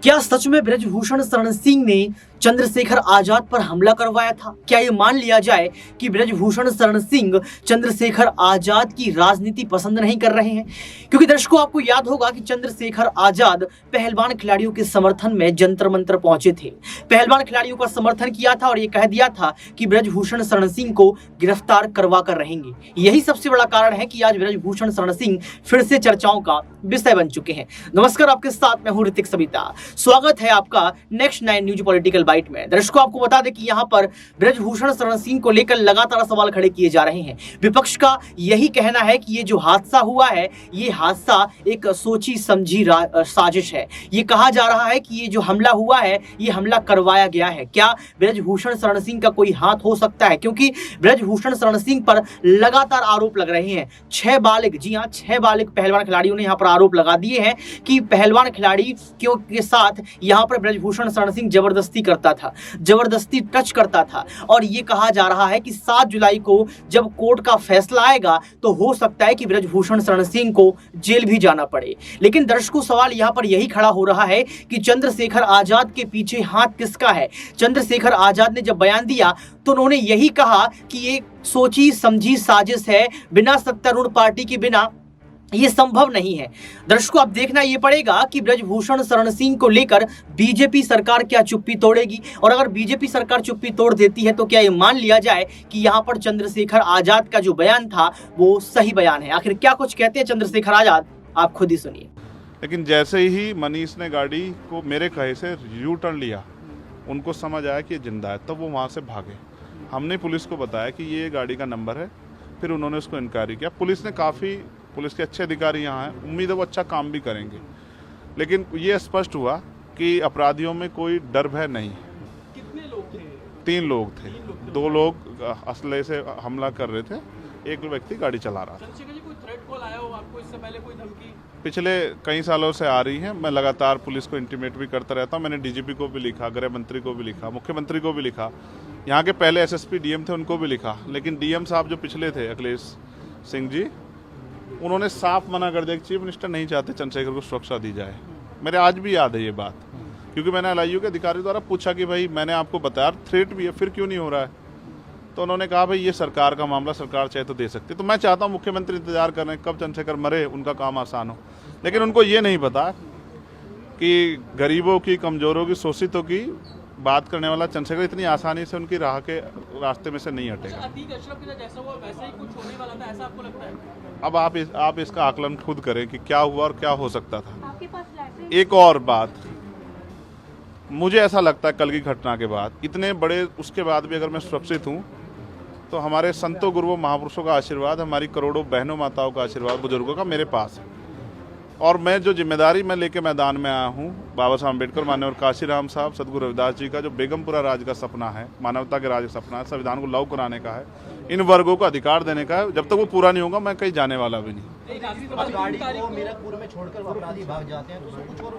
क्या सच में ब्रजभूषण शरण सिंह ने चंद्रशेखर आजाद पर हमला करवाया था? क्या ये मान लिया जाए कि ब्रजभूषण शरण सिंह चंद्रशेखर आजाद की राजनीति पसंद नहीं कर रहे हैं? क्योंकि दर्शकों, आपको याद होगा कि चंद्रशेखर आजाद पहलवान खिलाड़ियों के समर्थन में जंतर मंतर पहुंचे थे, पहलवान खिलाड़ियों का समर्थन किया था और ये कह दिया था कि ब्रजभूषण शरण सिंह को गिरफ्तार करवा कर रहेंगे। यही सबसे बड़ा कारण है कि आज ब्रजभूषण शरण सिंह फिर से चर्चाओं का विषय बन चुके हैं। नमस्कार, आपके साथ मैं हूं ऋतिक सविता। स्वागत है आपका नेक्स्ट 9 न्यूज पॉलिटिकल बाइट में। दर्शकों, आपको बता दें कि यहाँ पर ब्रजभूषण शरण सिंह को लेकर लगातार सवाल खड़े किए जा रहे हैं। विपक्ष का यही कहना है कि ये जो हादसा हुआ है, ये हादसा एक सोची समझी साजिश है। ये कहा जा रहा है कि ये जो हमला हुआ है, ये हमला करवाया गया है। क्या ब्रजभूषण शरण सिंह का कोई हाथ हो सकता है? क्योंकि ब्रजभूषण शरण सिंह पर लगातार आरोप लग रहे हैं। 6 बालिग, जी हाँ, 6 बालिग पहलवान खिलाड़ियों ने यहाँ पर आरोप लगा दिए हैं कि पहलवान खिलाड़ियों के साथ यहाँ पर ब्रजभूषण शरण सिंह जबरदस्ती करता था, जबरदस्ती टच करता था। और ये कहा जा रहा है कि 7 जुलाई को जब कोर्ट का फैसला आएगा तो हो सकता है कि ब्रजभूषण शरण सिंह को जेल भी जाना पड़े। लेकिन दर्शकों, सवाल यहाँ पर यही खड़ा हो रहा है कि चंद्रशेखर आजाद के पीछे हाथ किसका है? चंद्रशेखर आजाद ने जब बयान दिया तो उन्होंने यही कहा कि ये सोची समझी साजिश है, बिना सत्तारूढ़ पार्टी के बिना ये संभव नहीं है। दर्शकों, अब देखना ये पड़ेगा कि ब्रजभूषण शरण सिंह को लेकर बीजेपी सरकार क्या चुप्पी तोड़ेगी, और अगर बीजेपी सरकार चुप्पी तोड़ देती है तो क्या ये मान लिया जाए कि यहाँ पर चंद्रशेखर आजाद का जो बयान था वो सही बयान है? आखिर क्या कुछ कहते हैं चंद्रशेखर आजाद, आप खुद ही सुनिए। लेकिन जैसे ही मनीष ने गाड़ी को मेरे कहे से यू टर्न लिया, उनको समझ आया कि ये जिंदा है, तब वो वहाँ से भागे। हमने पुलिस को बताया कि ये गाड़ी का नंबर है, फिर उन्होंने उसको इंक्वायरी किया। पुलिस के अच्छे अधिकारी यहाँ हैं, उम्मीद है वो अच्छा काम भी करेंगे। लेकिन ये स्पष्ट हुआ कि अपराधियों में कोई डर भय नहीं है। कितने लोग थे? 3 लोग थे। 2 लोग असले से हमला कर रहे थे, एक व्यक्ति गाड़ी चला रहा था। चंद्रशेखर जी, कोई थ्रेट कॉल आया हो आपको इससे पहले? कोई धमकी पिछले कई सालों से आ रही है। मैं लगातार पुलिस को इंटीमेट भी करता रहता हूँ। मैंने डीजीपी को भी लिखा, गृह मंत्री को भी लिखा, मुख्यमंत्री को भी लिखा, यहाँ के पहले एसएसपी डीएम थे उनको भी लिखा। लेकिन डीएम साहब जो पिछले थे, अखिलेश सिंह जी, उन्होंने साफ मना कर दिया कि चीफ मिनिस्टर नहीं चाहते चंद्रशेखर को सुरक्षा दी जाए। मेरे आज भी याद है ये बात, क्योंकि मैंने एलआईयू के अधिकारी द्वारा पूछा कि भाई मैंने आपको बताया थ्रेट भी है, फिर क्यों नहीं हो रहा है? तो उन्होंने कहा भाई ये सरकार का मामला, सरकार चाहे तो दे सकती। तो मैं चाहता हूँ मुख्यमंत्री इंतजार कर रहे हैं कब चंद्रशेखर मरे, उनका काम आसान हो। लेकिन उनको ये नहीं पता कि गरीबों की, कमजोरों की, शोषितों की बात करने वाला चंद्रशेखर इतनी आसानी से उनकी राह के रास्ते में से नहीं हटेगा। अतीक अशरफ के साथ जैसा हुआ वैसा ही कुछ होने वाला था, ऐसा आपको लगता है? अब आप इसका आकलन खुद करें कि क्या हुआ और क्या हो सकता था। आपके पास एक और बात, मुझे ऐसा लगता है कल की घटना के बाद, इतने बड़े उसके बाद भी अगर मैं सुरक्षित हूँ तो हमारे संतों, गुरुओं, महापुरुषों का आशीर्वाद, हमारी करोड़ों बहनों माताओं का आशीर्वाद, बुजुर्गों का मेरे पास है। और मैं जो जिम्मेदारी मैं लेके मैदान में आया हूँ, बाबा साहब अम्बेडकर, माननीय काशीराम साहब, सदगुरु रविदास जी का जो बेगमपुरा राज का सपना है, मानवता के राज का सपना है, संविधान को लागू कराने का है, इन वर्गों को अधिकार देने का है, जब तक वो पूरा नहीं होगा मैं कहीं जाने वाला भी नहीं। गाड़ी को मीरपुर में छोड़कर अपराधी भाग जाते हैं, तो उसको कुछ और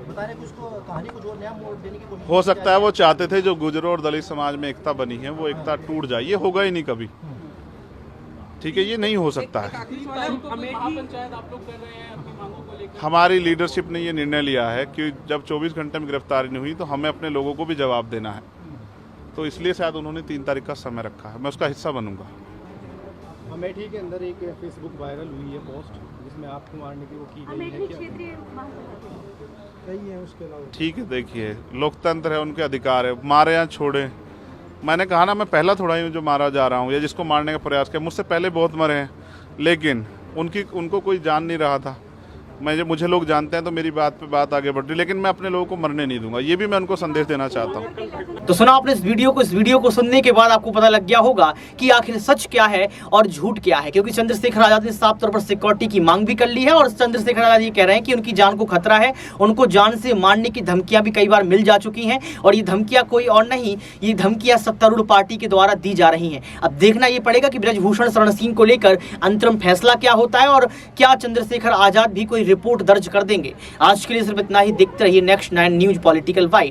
बता रहे, कुछ तो कहानी कुछ और नया मोड़ देने की कोशिश हो सकता है वो चाहते थे जो गुजरों और दलित समाज में एकता बनी है वो एकता टूट जाए। ये होगा ही नहीं कभी, ठीक है, ये नहीं हो सकता है। पंचायत आप लोग कर रहे हैं अपनी मांगों को लेकर? हमारी लीडरशिप ने ये निर्णय लिया है कि जब 24 घंटे में गिरफ्तारी नहीं हुई तो हमें अपने लोगों को भी जवाब देना है। तो इसलिए शायद उन्होंने 3 तारीख का समय रखा है, मैं उसका हिस्सा बनूंगा। अमेठी के अंदर एक फेसबुक वायरल हुई है पोस्ट, जिसमें आपको मारने की वो की गई है, क्षेत्रीय सही है? उसके अलावा ठीक है, देखिए लोकतंत्र है, उनके अधिकार है, मारे या छोड़े। मैंने कहा ना, मैं पहला थोड़ा ही हूँ जो मारा जा रहा हूँ या जिसको मारने का प्रयास किया। मुझसे पहले बहुत मरे हैं, लेकिन उनको कोई जान नहीं रहा था। मुझे लोग जानते हैं तो मेरी बात पे बात आगे बढ़ रही, लेकिन मैं अपने लोगों को मरने नहीं दूंगा। ये भी मैं उनको संदेश देना चाहता हूँ। तो सुना आपने इस वीडियो को सुनने के बाद आपको पता लग गया होगा कि आखिर सच क्या है और झूठ क्या है। क्योंकि चंद्रशेखर आजाद ने साफ तौर पर सिक्योरिटी की मांग भी कर ली है, और चंद्रशेखर आजाद ये कह रहे हैं कि उनकी जान को खतरा है, उनको जान से मारने की धमकियां भी कई बार मिल जा चुकी हैं, और ये धमकियां कोई और नहीं, ये धमकियां सत्तारूढ़ पार्टी के द्वारा दी जा रही हैं। अब देखना ये पड़ेगा कि ब्रजभूषण शरण सिंह को लेकर अंतरिम फैसला क्या होता है, और क्या चंद्रशेखर आजाद भी कोई रिपोर्ट दर्ज कर देंगे। आज के लिए सिर्फ इतना ही। देखते रहिए नेक्स्ट 9 न्यूज पॉलिटिकल बाइट।